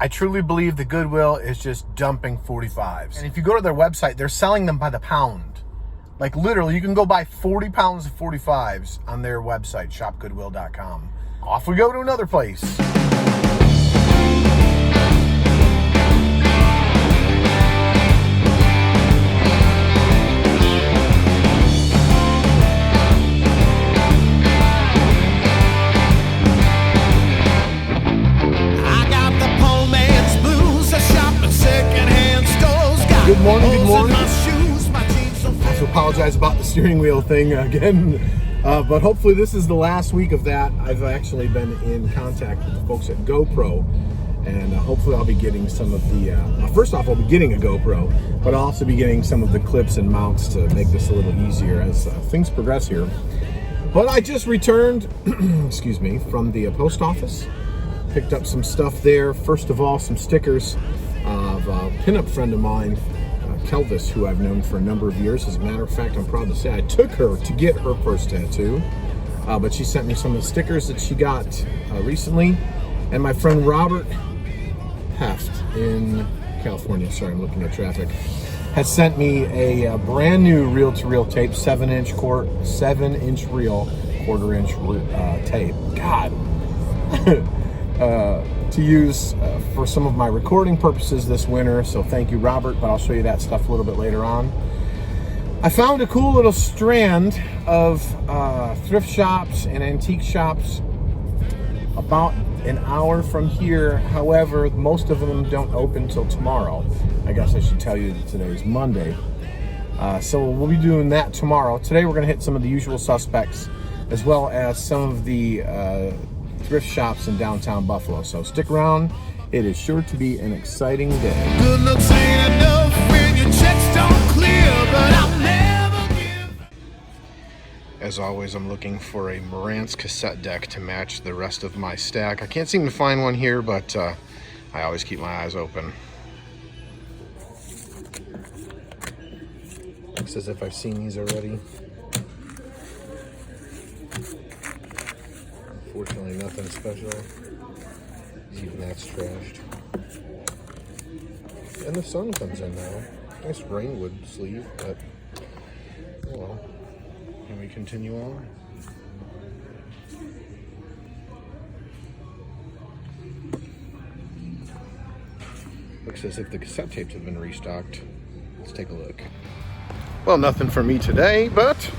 I truly believe the Goodwill is just dumping 45s. And if you go to their website, they're selling them by the pound. Like literally, you can go buy 40 pounds of 45s on their website, shopgoodwill.com. Off we go to another place. Good morning, good morning. I have to apologize about the steering wheel thing again, but hopefully this is the last week of that. I've actually been in contact with the folks at GoPro, and hopefully I'll be getting some of the, first off I'll be getting a GoPro, but I'll also be getting some of the clips and mounts to make this a little easier as things progress here. But I just returned, excuse me, from the post office. Picked up some stuff there. First of all, some stickers of a pinup friend of mine, Kelvis, who I've known for a number of years. As a matter of fact, I'm proud to say I took her to get her first tattoo, but she sent me some of the stickers that she got recently. And my friend Robert Heft in California, sorry, I'm looking at traffic, has sent me a brand new reel-to-reel tape, 7-inch reel, quarter-inch tape. God. To use for some of my recording purposes this winter, so thank you, Robert, but I'll show you that stuff a little bit later on. I found a cool little strand of thrift shops and antique shops about an hour from here. However, most of them don't open till tomorrow. I guess I should tell you that today is Monday. So we'll be doing that tomorrow. Today we're going to hit some of the usual suspects, as well as some of the thrift shops in downtown Buffalo. So stick around. It is sure to be an exciting day. Good looks ain't enough when your checks don't clear, but I'll never give. As always, I'm looking for a Marantz cassette deck to match the rest of my stack. I can't seem to find one here, but I always keep my eyes open. Looks as if I've seen these already. Unfortunately, nothing special. Even that's trashed. And the sun comes in now. Nice rainwood sleeve, but oh well. Can we continue on? Looks as if the cassette tapes have been restocked. Let's take a look. Well, nothing for me today, but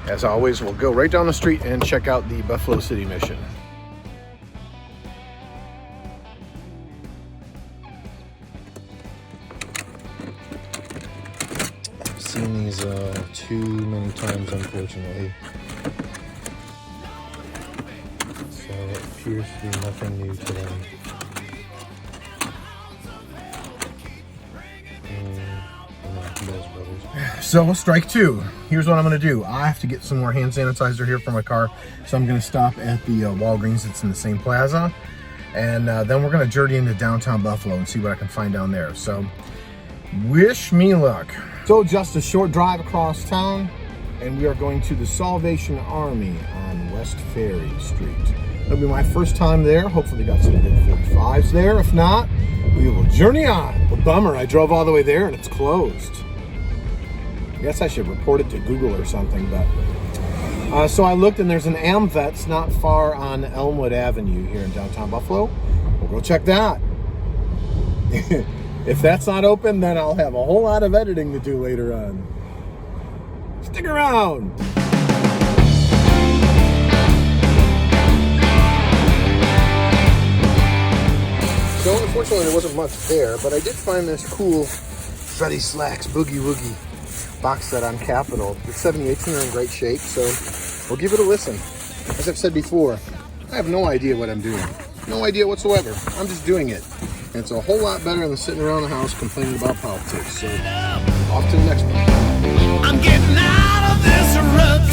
as always, we'll go right down the street and check out the Buffalo City Mission. I've seen these too many times, unfortunately. So it appears to be nothing new to them. So strike two. Here's what I'm going to do. I have to get some more hand sanitizer here for my car, so I'm going to stop at the Walgreens that's in the same plaza, and then we're going to journey into downtown Buffalo and see what I can find down there. So wish me luck. So just a short drive across town, and we are going to the Salvation Army on West Ferry Street. It'll be my first time there. Hopefully got some good 45s there. If not, we will journey on. A bummer, I drove all the way there and it's closed. I guess I should report it to Google or something, but so I looked and there's an AmVets not far on Elmwood Avenue here in downtown Buffalo. We'll go check that. If that's not open, then I'll have a whole lot of editing to do later on. Stick around. So unfortunately there wasn't much there, but I did find this cool Freddie Slacks Boogie Woogie box set on Capitol. The 78s are in great shape, so we'll give it a listen. As I've said before, I have no idea what I'm doing. No idea whatsoever. I'm just doing it. And it's a whole lot better than sitting around the house complaining about politics. So off to the next one. I'm getting out of this rut.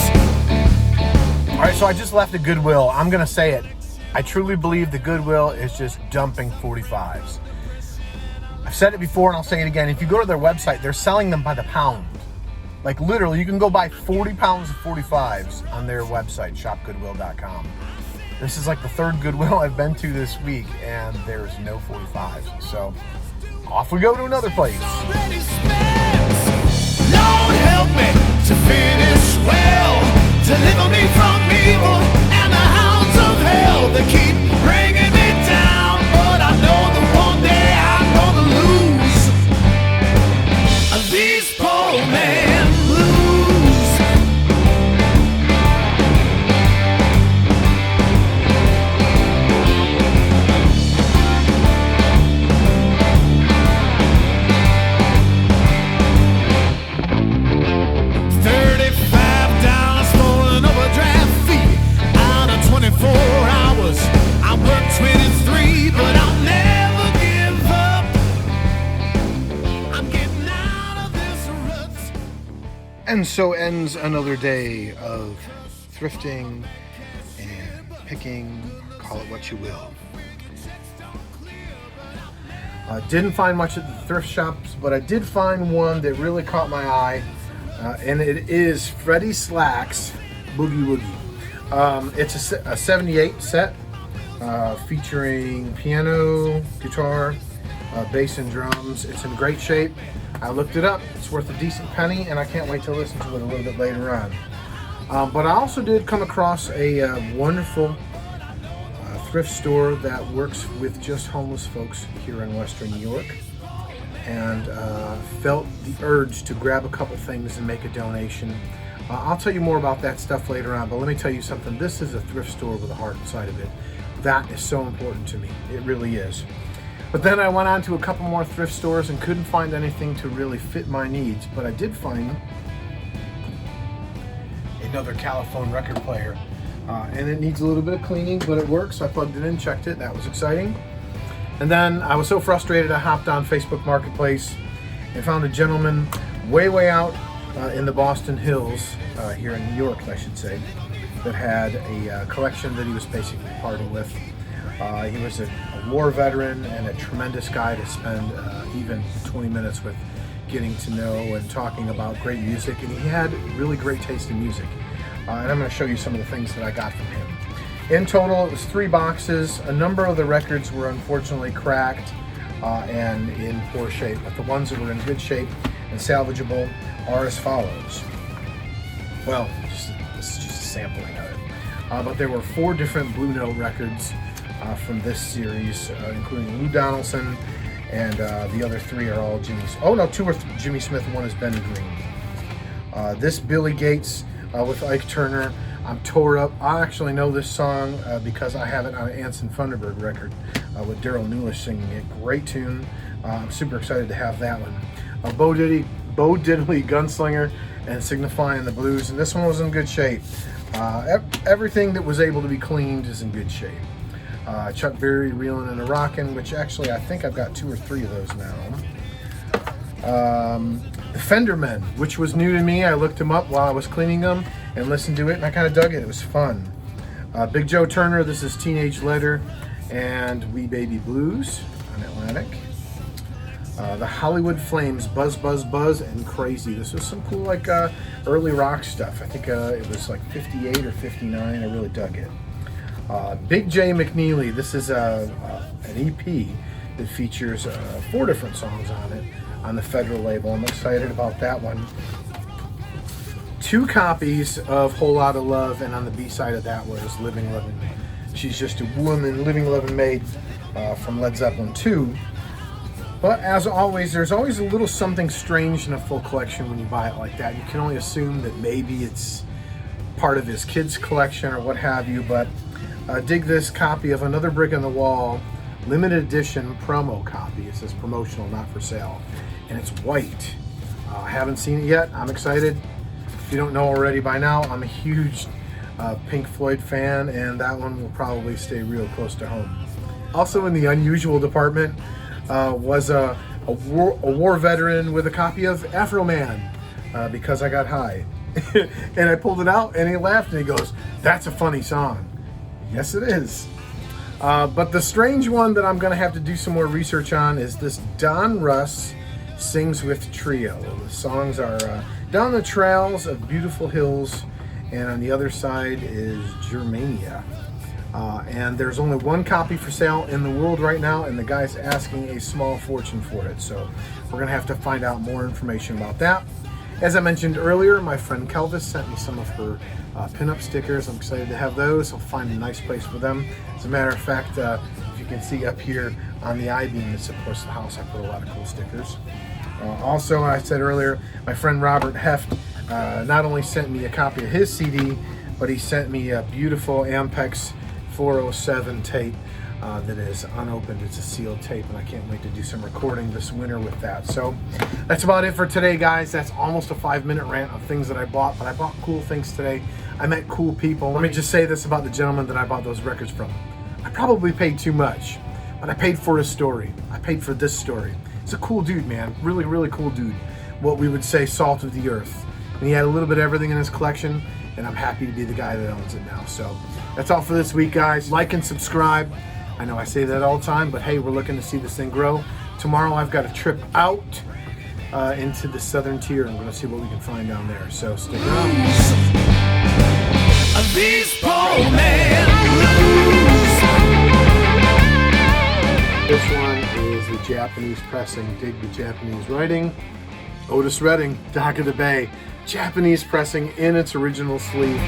All right, so I just left the Goodwill. I'm gonna say it. I truly believe the Goodwill is just dumping 45s. I've said it before and I'll say it again. If you go to their website, they're selling them by the pound. Like literally, you can go buy 40 pounds of 45s on their website, shopgoodwill.com. This is like the third Goodwill I've been to this week, and there's no 45s. So off we go to another place. Lord help me to finish well, deliver me from evil and the hounds of hell that keep bringing me down. But I know that one day I'm gonna lose these poor man blues. 35 dollars for an overdraft fee. Out of 24 hours, I work 23, but I'll never give up. I'm getting out of this rut. And so ends another day of thrifting and picking, call it what you will. Didn't find much at the thrift shops, but I did find one that really caught my eye, and it is Freddie Slack's Boogie Woogie. It's a 78 set featuring piano, guitar, bass, and drums. It's in great shape. I looked it up. It's worth a decent penny, and I can't wait to listen to it a little bit later on. But I also did come across a wonderful thrift store that works with just homeless folks here in Western New York, and felt the urge to grab a couple things and make a donation. I'll tell you more about that stuff later on, but let me tell you something. This is a thrift store with a heart inside of it. That is so important to me. It really is. But then I went on to a couple more thrift stores and couldn't find anything to really fit my needs, but I did find another Caliphone record player. And it needs a little bit of cleaning, but it works. So I plugged it in, checked it. That was exciting. And then I was so frustrated, I hopped on Facebook Marketplace and found a gentleman way out in the Boston Hills, here in New York, I should say, that had a collection that he was basically parting with. He was a war veteran and a tremendous guy to spend even 20 minutes with, getting to know and talking about great music. And he had really great taste in music. And I'm going to show you some of the things that I got from him. In total, it was 3 boxes. A number of the records were unfortunately cracked and in poor shape, but the ones that were in good shape and salvageable are as follows. Well, this is just a sampling of it. But there were 4 different Blue Note records from this series, including Lou Donaldson, and the other 3 are all Jimmy's. Oh no, 2 are Jimmy Smith, 1 is Benny Green. This Billy Gates with Ike Turner. I'm tore up. I actually know this song because I have it on an Anson Thunderbird record with Daryl Newlish singing it. Great tune. I'm super excited to have that one. Bo Diddley, Gunslinger, and Signifying the Blues. And this one was in good shape. Everything that was able to be cleaned is in good shape. Chuck Berry, Reelin' and a Rockin', which actually I think I've got 2 or 3 of those now. The Fendermen, which was new to me. I looked them up while I was cleaning them and listened to it, and I kind of dug it. It was fun. Big Joe Turner, this is Teenage Letter and Wee Baby Blues on Atlantic. The Hollywood Flames, Buzz Buzz Buzz and Crazy. This was some cool like early rock stuff. I think it was like 58 or 59. I really dug it. Big J McNeely, this is an EP that features 4 different songs on it on the Federal label. I'm excited about that one. 2 copies of Whole Lotta Love, and on the B-side of that was Living Lovin' She's Just a Woman, Living Lovin' Maid from Led Zeppelin 2. But as always, there's always a little something strange in a full collection when you buy it like that. You can only assume that maybe it's part of his kids' collection or what have you, but dig this copy of Another Brick in the Wall, limited edition promo copy. It says promotional, not for sale, and it's white. I haven't seen it yet. I'm excited. If you don't know already by now, I'm a huge Pink Floyd fan, and that one will probably stay real close to home. Also in the unusual department was a war veteran with a copy of Afro Man, because I got high. And I pulled it out, and he laughed, and he goes, "That's a funny song." Yes, it is. But the strange one that I'm going to have to do some more research on is this Don Russ Sings With Trio. The songs are Down the Trails of Beautiful Hills, and on the other side is Germania. And there's only one copy for sale in the world right now, and the guy's asking a small fortune for it. So we're gonna have to find out more information about that. As I mentioned earlier, my friend Kelvis sent me some of her pinup stickers. I'm excited to have those. I'll find a nice place for them. As a matter of fact, if you can see up here on the I-beam that supports the house, I put a lot of cool stickers. Also, I said earlier, my friend Robert Heft not only sent me a copy of his CD, but he sent me a beautiful Ampex 407 tape that is unopened. It's a sealed tape, and I can't wait to do some recording this winter with that. So that's about it for today, guys. That's almost a 5-minute rant of things that I bought, but I bought cool things today. I met cool people. Let me just say this about the gentleman that I bought those records from. I probably paid too much, but I paid for his story. I paid for this story. He's a cool dude, man. Really, really cool dude. What we would say salt of the earth. And he had a little bit of everything in his collection, and I'm happy to be the guy that owns it now. So that's all for this week, guys. Like and subscribe. I know I say that all the time, but hey, we're looking to see this thing grow. Tomorrow I've got a trip out into the southern tier. I'm going to see what we can find down there. So stick around. These poor men This one is the Japanese pressing. Dig the Japanese writing. Otis Redding, Dock of the Bay. Japanese pressing in its original sleeve.